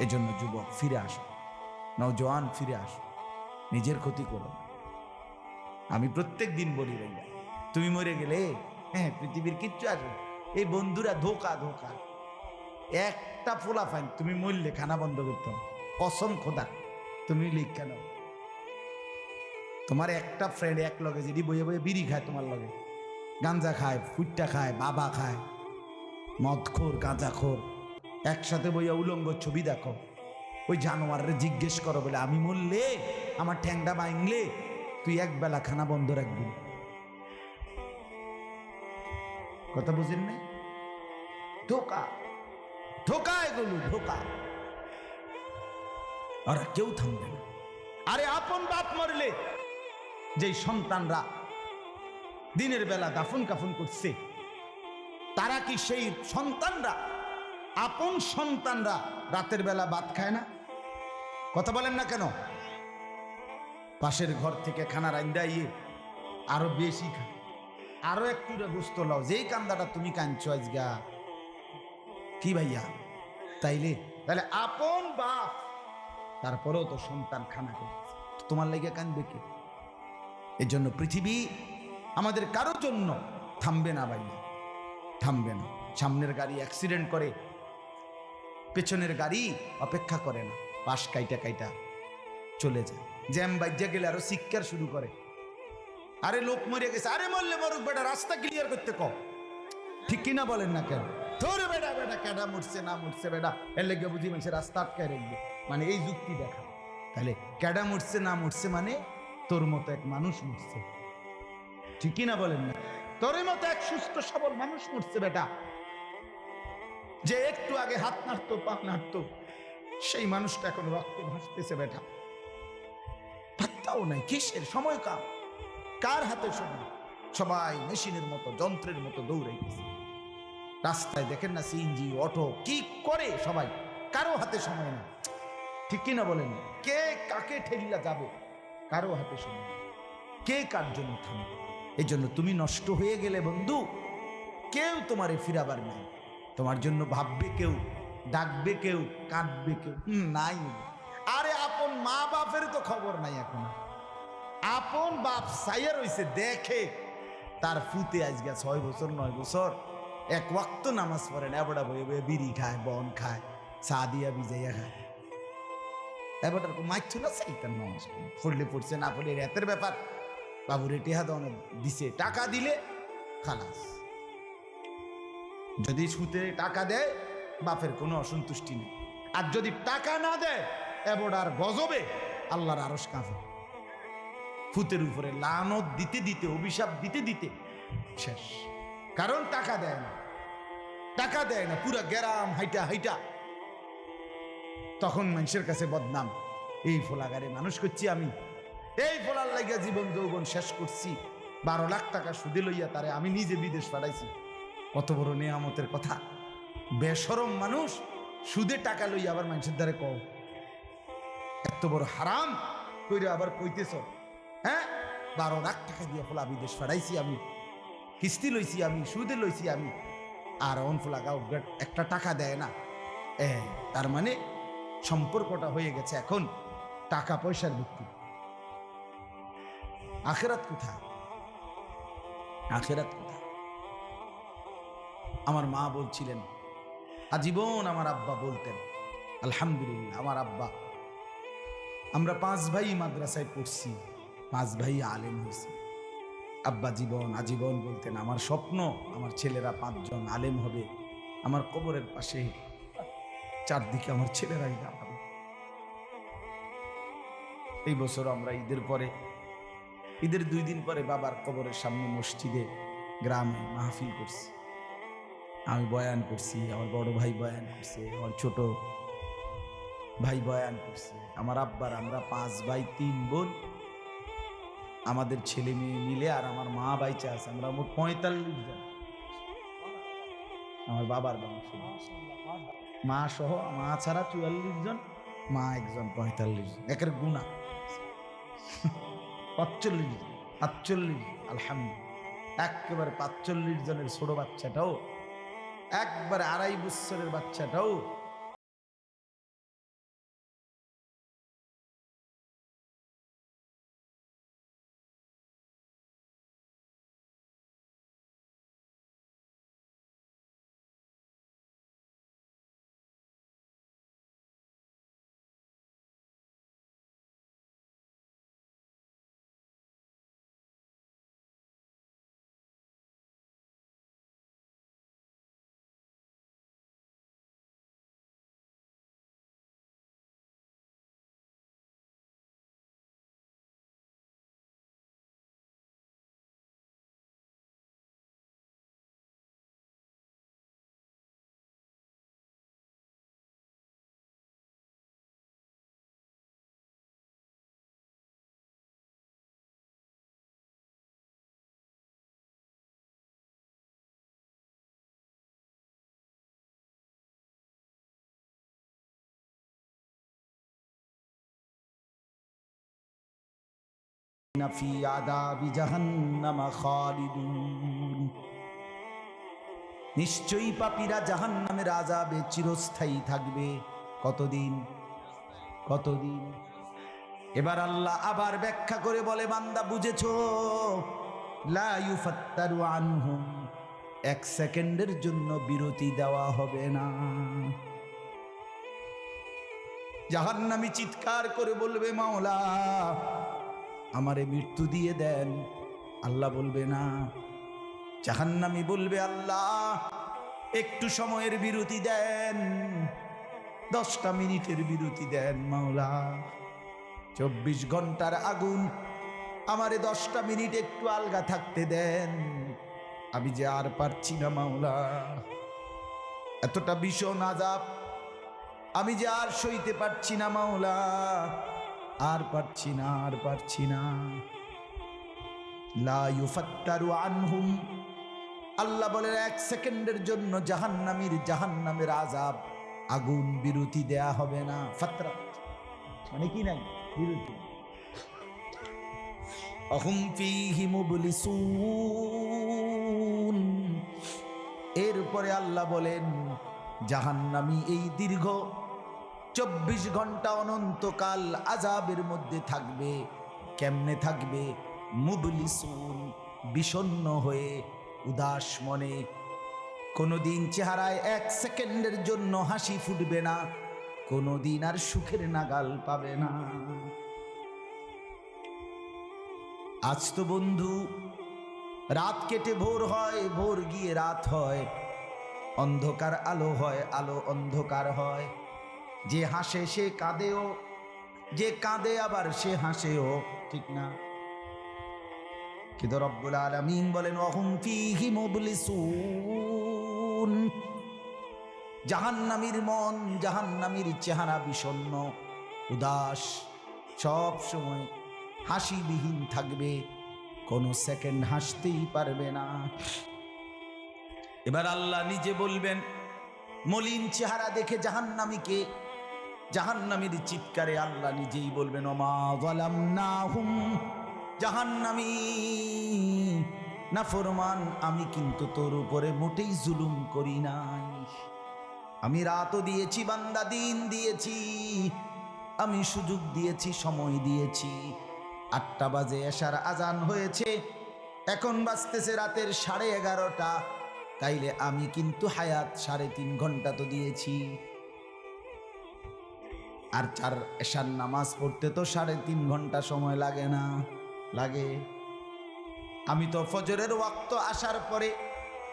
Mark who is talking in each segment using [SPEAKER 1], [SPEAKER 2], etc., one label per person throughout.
[SPEAKER 1] এজন্য যুবক ফিরে আসো, নওজোয়ান ফিরে আসো, নিজের ক্ষতি করো। আমি প্রত্যেক দিন বলি ভাইয়া, তুমি মরে গেলে হ্যাঁ পৃথিবীর কিচ্ছু আসবে, এই বন্ধুরা ধোকা ধোকা। একটা ফোলা ফাইন তুমি মরলে খানা বন্ধ করতে হবে, কসম খোদা। তুমি লিখে নাও, তোমার একটা ফ্রেন্ড এক লগে যদি বইয়ে বইয়ে বিড়ি খায়, তোমার লগে গাঞ্জা খায়, ফুটটা খায়, বাবা খায়, মদখোর গাঁজাখোর, একসাথে বইয়া উলঙ্গ ছবি দেখো, ওই জানোয়ারে জিজ্ঞেস করো বলে আমি মরলে আমার ঠ্যাংটা ভাঙলে তুই একবেলা খানা বন্ধ রাখবি। কথা বুঝেন না? ধোকা ধোকা, এগুলো ধোকা। ওরা কেউ থামবে না। আরে আপন বাপ মরলে যেই সন্তানরা দিনের বেলা দাফন কাফন করছে, তারা কি সেই সন্তানরা, আপন সন্তানরা রাতের বেলা ভাত খায় না? কথা বলেন না কেন? পাশের ঘর থেকে খানা রান্দা ইয়ে আরো বেশি খায়, আরো একটু গোস্ত লাও, যেই কান্দাটা তুমি কাঁদছো আজগা। কি ভাইয়া? তাহলে আপন বাপ, তারপরেও তো সন্তান খানা করছে, তোমার লেগে কাঁদবে কে? এই জন্য পৃথিবী আমাদের কারোর জন্য থামবে না ভাইয়া, থামবে না। সামনের গাড়ি অ্যাক্সিডেন্ট করে, পেছনের গাড়ি অপেক্ষা করে না, পাশ কাইটা কাইটা চলে যায়। জ্যাম বাজ্যা গেলে আরো চিৎকার শুরু করে, আরে লোক মরে গেছে, আরে মরলে মরুক বেটা, রাস্তা ক্লিয়ার করতে কও। ঠিক কিনা বলেন না কেন? তোর বেটা বেটা কেডা মরছে না মরছে বেটা, এর লেগে বুঝি মানুষের রাস্তা আটকায় রাখবে, মানে এই যুক্তি দেখা। তাহলে কেডা মরছে না মরছে মানে তোর মতো এক মানুষ মরছে। ঠিক কিনা বলেন না? তোর মতো এক সুস্থ সবল মানুষ মরছে বেটা, যে একটু আগে হাত নাড়তো পা নাড়তো, সেই মানুষটা এখন রক্তে ভাসতেছে বেটা। পাত্তাও নাই, কিসের সময় কাম, কার হাতে সময়? সবাই মেশিনের মতো, যন্ত্রের মতো দৌড়াইতেছে। রাস্তায় দেখেন না সিএনজি অটো কি করে সবাই, কারো হাতে সময় না। ঠিক কিনা বলেন? কে কাকে ঠেলিয়া যাবে, কারো হাতে সময় না। কে কার জন্য থামবে? এই জন্য তুমি নষ্ট হয়ে গেলে বন্ধু, কেউ তোমারে ফিরাবার নাই। তোমার জন্য ভাববে কেউ, ডাকবে কেউ, কাঁদবে কেউ নাই। আরে আপন মা বাপের তো খবর নাই এখন। আপন বাপ সাইয়া রইছে, দেখে তার ফুতে আজকে 6 বছর 9 বছর এক ওয়াক্ত নামাজ পড়ে না, এবড়া বয়ে বয়ে বিড়ি খায়, বন খায়, চা দিয়া ভিজাইয়া খায়। এবার মাইছিল সেইটার নামাজ পড়লে পড়ছে, না পড়লে রাতের ব্যাপার। বাবুরে টেহা দাও দিছে, টাকা দিলে খালাস। যদি সুতে টাকা দেয় বাপের কোনো অসন্তুষ্টি নেই, আর যদি টাকা না দেয় এবড়ার গজবে আল্লাহর আরশ কাঁপে। ফুতের উপরে লানত দিতে দিতে, অভিশাপ দিতে দিতে শেষ। কারণ টাকা দেয় না, টাকা দেয় না, পুরা গ্রাম হাইটা হাইটা তখন মানুষের কাছে বদনাম। এই ফোলাগারে মানুষ করছি আমি, এই ফোলার লাগিয়া জীবন যৌবন শেষ করছি, 12 লাখ টাকা সুদে লইয়া তারে আমি নিজে বিদেশ পাঠাইছি। কত বড় নেয়ামতের কথা! বেশরম মানুষ সুদে টাকা লইয়া আবার মানুষের দ্বারে কও, এত বড় হারাম কইরা আবার কইতেছ। হ্যাঁ, 12 লাখ টাকা দিয়ে ফোলা বিদেশ পাঠাইছি আমি, কিস্তি লইছি আমি, সুদে লইছি আমি, আর অন ফোলা গাও একটা টাকা দেয় না। তার মানে সম্পর্কটা হয়ে গেছে এখন টাকা পয়সার ভিত্তি। আখেরাত কোথায়? আখেরাত কোথায়? আমার মা বলছিলেন, আজীবন আমার আব্বা বলতেন, আলহামদুলিল্লাহ আমার আব্বা, আমরা 5 ভাই মাদ্রাসায় পড়ছি, 5 ভাই আলেম হয়েছি। আব্বা আজীবন বলতেন, আমার স্বপ্ন আমার ছেলেরা 5 জন আলেম হবে, আমার কবরের পাশে চারদিকে আমার ছেলেরাই দাঁড়াবে। এই বছর আমরা ঈদের 2 দিন পরে বাবার কবরের সামনে মসজিদে গ্রামে মাহফিল করছি। আমি বয়ান করছি, আমার বড় ভাই বয়ান করছে, আমার ছোট ভাই বয়ান করছে। আমার আব্বার, আমরা 5 ভাই 3 বোন, আমাদের ছেলে মেয়ে মিলে আর আমার মা বাইচা আছে, আমরা মোট 45 জন। আমার বাবার বংশ, মা সহ, মা ছাড়া 44 জন, মা একজন 45 জন, একের গুণা 45 আলহামদুলিল্লাহ। একেবারে 45 জনের ছোট বাচ্চাটাও, একবারে 2.5 বছরের বাচ্চাটাও ফি আযাবি জাহান্নাম খালিদুন, নিশ্চয়ই পাপীরা জাহান্নামের আযাবে চিরস্থায়ী থাকবে। কতদিন? কতদিন? এবার আল্লাহ আবার ব্যাখ্যা করে বলে, বান্দা বুঝেছো? লা ইউফাত্তারু আনহুম, এক সেকেন্ডের জন্য বিরতি দেওয়া হবে না। জাহান্নামী চিৎকার করে বলবে, মাওলা আমারে মৃত্যু দিয়ে দেন। আল্লাহ বলবে না। জাহান্নামী বলবে, আল্লাহ একটু সময়ের বিরতি দেন, 10টা মিনিটের বিরতি দেন মাওলা। 24 ঘন্টার আগুন, আমারে 10টা মিনিট একটু আলগা থাকতে দেন, আমি যে আর পারছি না মাওলা, এতটা ভীষণ আযাব আমি যে আর সইতে পারছি না মাওলা, আর পারছি না, আর পারছি না। লা ইউফাত্তারু আনহুম, আল্লাহ বলে এক সেকেন্ডের জন্য জাহান্নামের আযাব, আগুন বিরতি দেয়া হবে না। ফাতরা মানে কি নাই? বিরতি। আহুম ফীহি মুবলিসুন, এরপরে আল্লাহ বলেন জাহান্নামী এই দীর্ঘ 24 ঘন্টা অনন্তকাল আযাবের মধ্যে থাকবে। কেমনে থাকবে? মুবলিসুন, বিষণ্ণ হয়ে, উদাস মনে। কোনোদিন চেহারায় 1 সেকেন্ডের জন্য হাসি ফুটবে না, কোনোদিন আর সুখের নাগাল পাবে না। আজ তো বন্ধু রাত কেটে ভোর হয়, ভোর গিয়ে রাত হয়, অন্ধকার আলো হয়, আলো অন্ধকার হয়। যে হাসে সে কাঁদেও, যে কাঁদে আবার সে হাসেও, ঠিক না? কিন্তু রব্বুল আলামিন বলেন ওয়াহুম ফীহি মুবলিসুন, জাহান্নামীর মন, জাহান্নামীর চেহারা বিষণ্ণ, উদাস, সব সময় হাসিবিহীন থাকবে, কোনো সেকেন্ড হাসতেই পারবে না। এবার আল্লাহ নিজে বলবেন, মলিন চেহারা দেখে জাহান্নামীকে, জাহান্নামীর চিৎকারে আল্লাহ নিজেই বলবেন ওমা যালামনাহুম, জাহান্নামী নাফরমান, আমি কিন্তু তোর উপরে মোটেই জুলুম করি নাই। আমি রাতও দিয়েছি বান্দা, দিন দিয়েছি, আমি সুযোগ দিয়েছি, সময় দিয়েছি। 8টা বাজে এশার আজান হয়েছে, এখন বাজতেছে রাতের 11:30। তাইলে আমি কিন্তু হায়াত 3.5 ঘন্টা তো দিয়েছি। আর 4 এশার নামাজ পড়তে তো 3.5 ঘন্টা সময় লাগে না? লাগে। আমি তো ফজরের ওয়াক্ত আসার পরে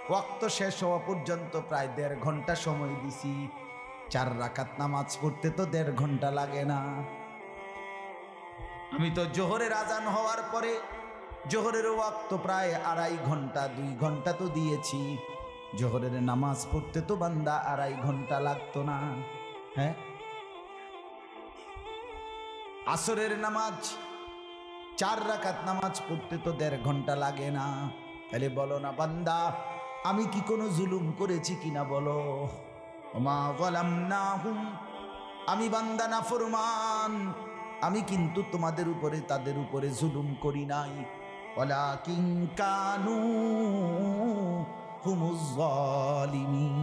[SPEAKER 1] ওয়াক্ত শেষ হওয়া পর্যন্ত প্রায় 1.5 ঘন্টা সময় দিছি। 4 রাকাত নামাজ পড়তে তো 1.5 ঘন্টা লাগে না। আমি তো জোহরের আজান হওয়ার পরে জোহরের ওয়াক্ত প্রায় 2.5 ঘন্টা, 2 ঘন্টা তো দিয়েছি। জোহরের নামাজ পড়তে তো বান্দা 2.5 ঘন্টা লাগতো না? হ্যাঁ। আসরের নামাজ 4 রাকাত নামাজ পড়তে তো 1.5 ঘন্টা লাগে না। তাহলে বলো না বান্দা, আমি কি কোনো জুলুম করেছি কিনা বলো? ওমা যালামনাহুম, আমি বান্দা নাফরমান, আমি কিন্তু তোমাদের উপরে, তাদের উপরে জুলুম করি নাই। ওয়ালাকিন কানু হুমুজ জালিমিন,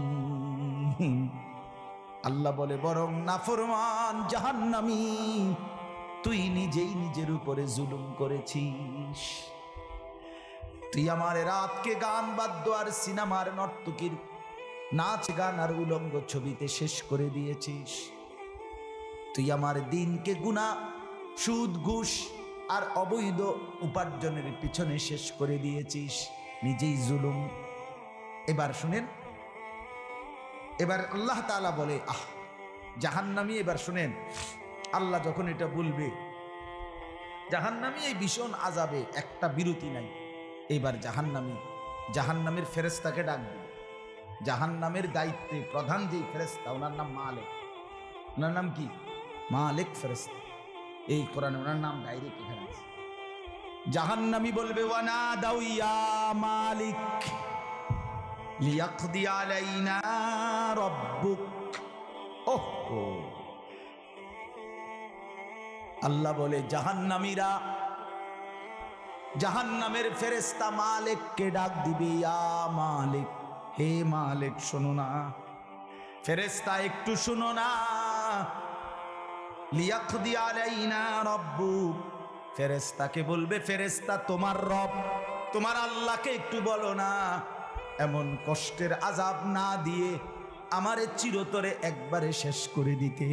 [SPEAKER 1] আল্লাহ বলে বরং নাফরমান জাহান্নামী, তুই নিজেই নিজের উপরে জুলুম করেছিস। তুই আমার রাতকে গান বাদ্য আর সিনেমার নর্তকীর নাচ গান আর উলঙ্গ ছবিতে শেষ করে দিয়েছিস। তুই আমার দিনকে গুনাহ, সুদ, ঘুষ আর অবৈধ উপার্জনের পিছনে শেষ করে দিয়েছিস, নিজেই জুলুম। এবার শুনেন, এবার আল্লাহ তাআলা বলে জাহান্নামী, এবার শুনেন আল্লাহ যখন এটা বলবে, জাহান্নামী এই ভীষণ আযাবে একটা বিরতি নাই। এবার জাহান্নামের ফেরেশতাকে ডাক দিল। জাহান্নামের দায়িত্বে প্রধান যেই ফেরেশতা, ওনার নাম মালিক। ওনার নাম কি? মালিক ফেরেশতা। এই কোরআনে ওনার নাম ডাইরেক্ট এখানে আছে। জাহান্নামী বলবে ওয়ানাদাউ ইয়া মালিক লিয়াকদি আলাইনা রাব্বুক। ওহো, আল্লাহ বলে জাহান্নামীরা জাহান্নামের ফেরেশতা মালিককে ডাক দিবে, ইয়া মালিক, হে মালিক শোনো না, ফেরেশতা একটু শোনো না, লিয়াকদি আলাইনা রাব্বুক, ফেরেশতাকে বলবে, ফেরেশতা তোমার রব, তোমার আল্লাহকে একটু বলো না এমন কষ্টের আযাব না দিয়ে আমারে চিরতরে একবারে শেষ করে দিতে,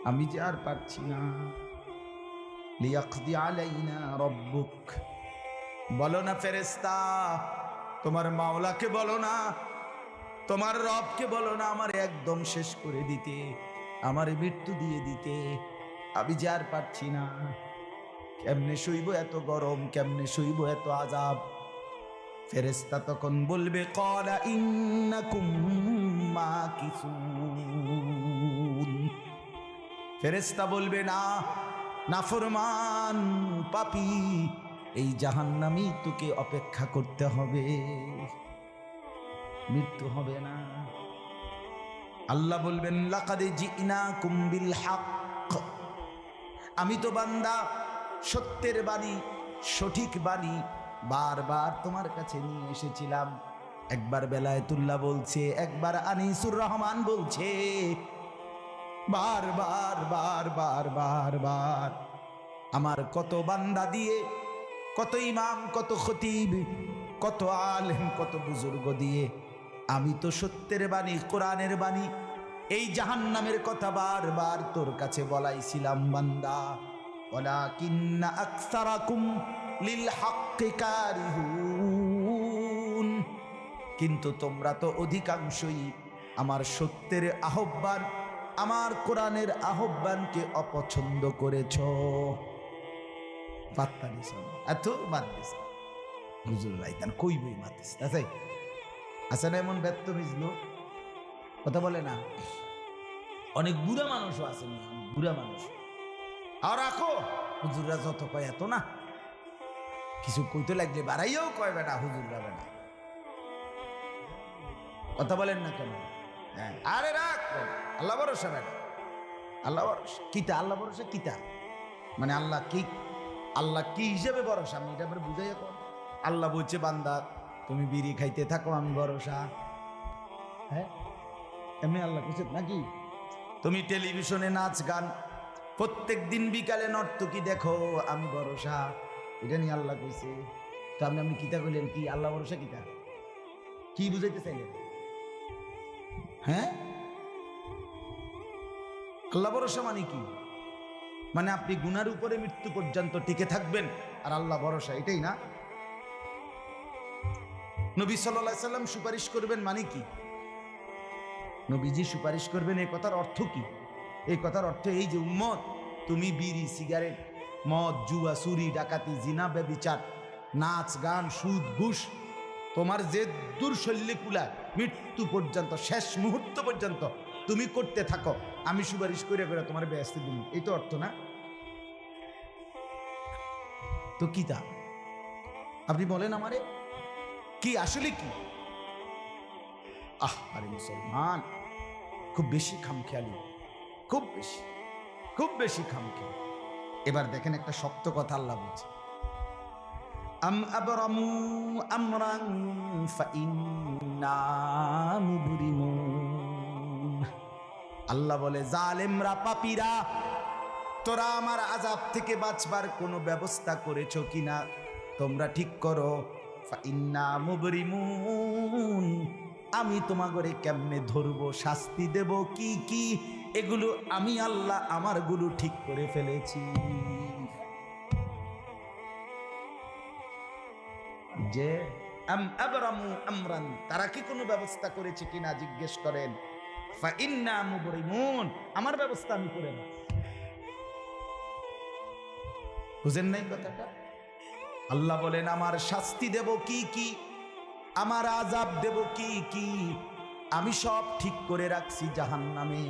[SPEAKER 1] আমি যে আর পারছি না। লিয়াকদি আলাইনা রাব্বুক, বলো না ফেরেশতা, তোমার মাওলাকে বলো না, তোমার রবকে বলো না আমার একদম শেষ করে দিতে, আমারে মৃত্যু দিয়ে দিতে, আমি যে আর পারছি না। কেমনে সইব এত গরম, কেমনে সইব এত আযাব? ফেরেশতা তখন বলবে, ক্বালা ইন্নাকুম মাকিসুন, ফেরেশতা বলবে, না নাফরমান পাপী, এই জাহান্নামী তোকে অপেক্ষা করতে হবে, মৃত্যু হবে না। আল্লাহ বলবেন, লাকাদ জিনাকুম বিল হক, আমি তো বান্দা সত্যের বাণী, সঠিক বাণী বারবার তোমার কাছে নিয়ে এসেছিলাম। একবার বেলায়েতুল্লাহ বলছে, একবার আনিসুর রহমান বলছে, বারবার বারবার বারবার আমার কত বান্দা দিয়ে, কত ইমাম, কত খতিব, কত আলেম, কত বুজুর্গ দিয়ে আমি তো সত্যের বাণী, কোরআনের বাণী, এই জাহান্নামের কথা বারবার তোর কাছে বলাইছিলাম বান্দা, ওয়ালাকিন্না আকসারাকুম লিল হাক্কি কারিহুন, কিন্তু তোমরা তো অধিকাংশই আমার সত্যের আহ্বান, আমার কোরআনের আহ্বানকে অপছন্দ করেছো। বার্তা দিস এত বাদ দিস হুজুর রাইতান কই বই মাতিস আছে আছে না এমন ব্যর্থ মিজলো কথা বলে না। অনেক বুড়া মানুষও আছে, বুড়া মানুষ, আর রাখো হুজুররা যত কয় এত না, কিছু কইতে লাগলে বাড়াইয়াও কয় বেটা হুজুররা বেটা, কথা বলেন না কেন? হ্যাঁ, আরে রাখ, আল্লাহ ভরসা বেটা, আল্লাহ ভরসা কিতা, আল্লাহ ভরসা কিতা মানে আল্লাহ কি, আল্লাহ কি হিসেবে ভরসা আমি এটা বুঝাই। আল্লাহ বলছে, বান্দা তুমি বিড়ি খাইতে থাকো আমি ভরসা, হ্যাঁ এমনি আল্লাহ বলছে নাকি? তুমি টেলিভিশনে নাচ গান প্রত্যেক দিন বিকালে নর্তকী দেখো আমি ভরসা, এটা নিয়ে আল্লাহ কইছে। তো আপনি কিতা কইলেন, কি আল্লাহ ভরসা কিতা, কি বুঝাইতে চাইলেন? হ্যাঁ, আল্লাহ ভরসা মানে কি? মানে আপনি গুনার উপরে মৃত্যু পর্যন্ত টিকে থাকবেন আর আল্লাহ ভরসা, এটাই না? নবী সাল্লাল্লাহু আলাইহি সাল্লাম সুপারিশ করবেন মানে কি? নবীজি সুপারিশ করবেন, এই কথার অর্থ কি? এই কথার অর্থ এই যে উম্মত, তুমি বিড়ি, সিগারেট, মদ, জুয়া, চুরি, ডাকাতি, জিনা, ব্যভিচার, নাচ গান, সুদ, ঘুষ, তোমার যে দুর্শল্যে কুলায় মৃত্যু পর্যন্ত, শেষ মুহূর্ত পর্যন্ত তুমি করতে থাকো, আমি সুপারিশ করে করে তোমার বেহেশতে দিন, এই তো অর্থ না? তো কি তা আপনি বলেন আমারে, কি আসলে কি? আরে মুসলমান, খুব বেশি খামখেয়ালি, খুব বেশি, খুব বেশি খামখেয়ালি। এবার দেখেন একটা শক্ত কথা আল্লাহ বলছে, আম আবরামু আমরান ফাইন্না মুবরিমুন। আল্লাহ বলে, জালেমরা, পাপীরা, তোরা আমার আযাব থেকে বাঁচবার কোনো ব্যবস্থা করেছো কিনা তোমরা ঠিক করো। ফাইন্না মুবরিমুন, আমি তোমাগরে কেমনে ধরবো, শাস্তি দেব কি কি, এগুলো আমি আল্লাহ আমারগুলো ঠিক করে ফেলেছি। যে আম আবরামু আমরান, তারা কি কোনো ব্যবস্থা করেছে কিনা জিজ্ঞেস করেন। ফাইন্না মুবরিমুন, আমার ব্যবস্থা আমি করে না। বুঝেন নাই কথাটা? আল্লাহ বলেন, আমার শাস্তি দেব কি কি, আমার আযাব দেব কি কি, আমি সব ঠিক করে রাখছি জাহান্নামে।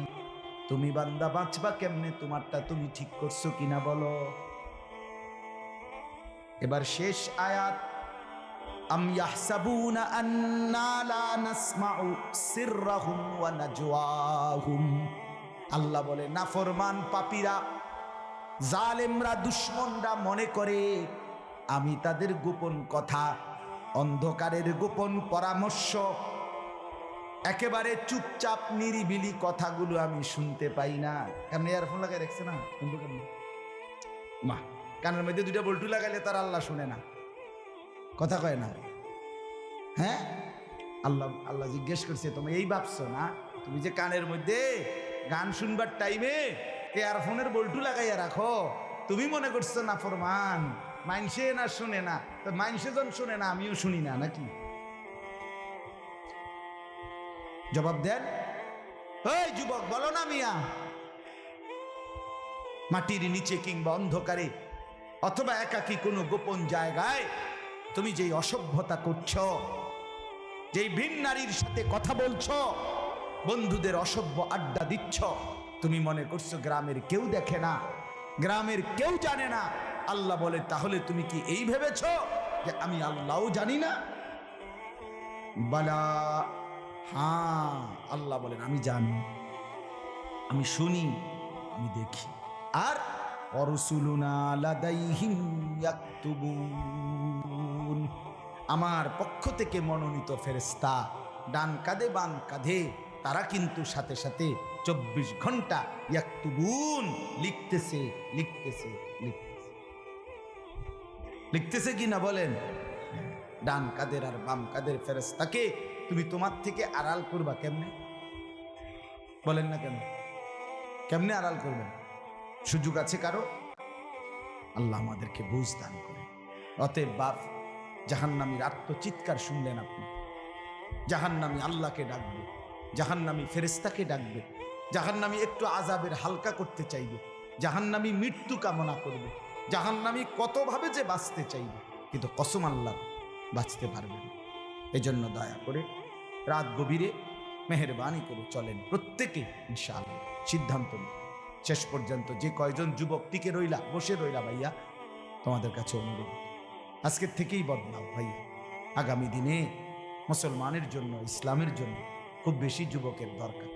[SPEAKER 1] তুমি বান্দা বাঁচবা কেমনে, তোমারটা তুমি ঠিক করছো কিনা বলো। এবার শেষ আয়াত, আম ইয়াহসাবুনা আন্না লা নাসমাউ সিররাহুম ওয়া নাজওয়াহুম। আল্লাহ বলে, নাফরমান পাপীরা, জালেমরা, দুশমনরা মনে করে আমি তাদের গোপন কথা, অন্ধকারের গোপন পরামর্শ, একেবারে চুপচাপ নিরিবিলি কথাগুলো আমি শুনতে পাই না। কেমন ইয়ারফোন লাগাই রাখছে না, শুনবো কেমন? মা কানের মধ্যে দুইটা বল্টু লাগাইলে তার আল্লাহ শুনে না, কথা কয় না। হ্যাঁ, আল্লাহ আল্লাহ জিজ্ঞেস করছে, তুমি এই ভাবছো না তুমি যে কানের মধ্যে গান শুনবার টাইমে ইয়ারফোনের বল্টু লাগাইয়া রাখো, তুমি মনে করছো না ফরমান মাইনসে না শুনে না, তো মাইনসে যখন শুনে না আমিও শুনি না নাকি? জবাব দেন। ওই যুবক বলো না মিয়া, মাটির নিচে কিংবা অন্ধকারে অথবা একাকী কোনো গোপন জায়গায় তুমি যেই অসভ্যতা করছো, যেই ভিন নারীর সাথে কথা বলছো, বন্ধুদের অসভ্য আড্ডা দিচ্ছ, তুমি মনে করছো গ্রামের কেউ দেখে না, গ্রামের কেউ জানে না। আল্লাহ বলে, তাহলে তুমি কি এই ভেবেছ যে আমি আল্লাহও জানি না? বালা, হ্যাঁ, আল্লাহ বলেন আমি জানি, আমি শুনি, আমি দেখি। আর অরসুলুনা লাদাইহিম ইয়াকতুবুন, আমার পক্ষ থেকে মনোনীত ফেরেশতা ডান কাঁধে বাম কাঁধে, তারা কিন্তু সাথে সাথে 24 ঘন্টা ইয়াকতুবুন, লিখতেছে লিখতেছে লিখতেছে। লিখতেছে কি না বলেন? ডান কাঁধের আর বাম কাঁধের ফেরেশতাকে তুমি তোমার থেকে আড়াল করবা কেমনে? বলেন না কেন? কেমনে আড়াল করবেন? সুযোগ আছে কারো? আল্লাহ আমাদেরকে বুঝ দান করে। অতএব বাপ, জাহান্নামীর আত্মচিৎকার শুনলেন আপনি, জাহান্নামী আল্লাহকে ডাকবে, জাহান্নামী ফেরেশতাকে ডাকবে, জাহান্নামী একটু আযাবের হালকা করতে চাইবে, জাহান্নামী মৃত্যু কামনা করবে, জাহান্নামী কতভাবে যে বাঁচতে চাইবে, কিন্তু কসম আল্লাহ বাঁচতে পারবে না। এই জন্য দয়া করে রাত গভীরে মেহেরবানি করে চলেন প্রত্যেকে, ইনশাআল্লাহ সিদ্ধান্ত নিন। শেষ পর্যন্ত যে কয়জন যুবক টিকে রইলা, বসে রইলা, ভাইয়া তোমাদের কাছে অনুরোধ, আজকের থেকেই বদলাও ভাইয়া। আগামী দিনে মুসলমানের জন্য, ইসলামের জন্য খুব বেশি যুবকের দরকার।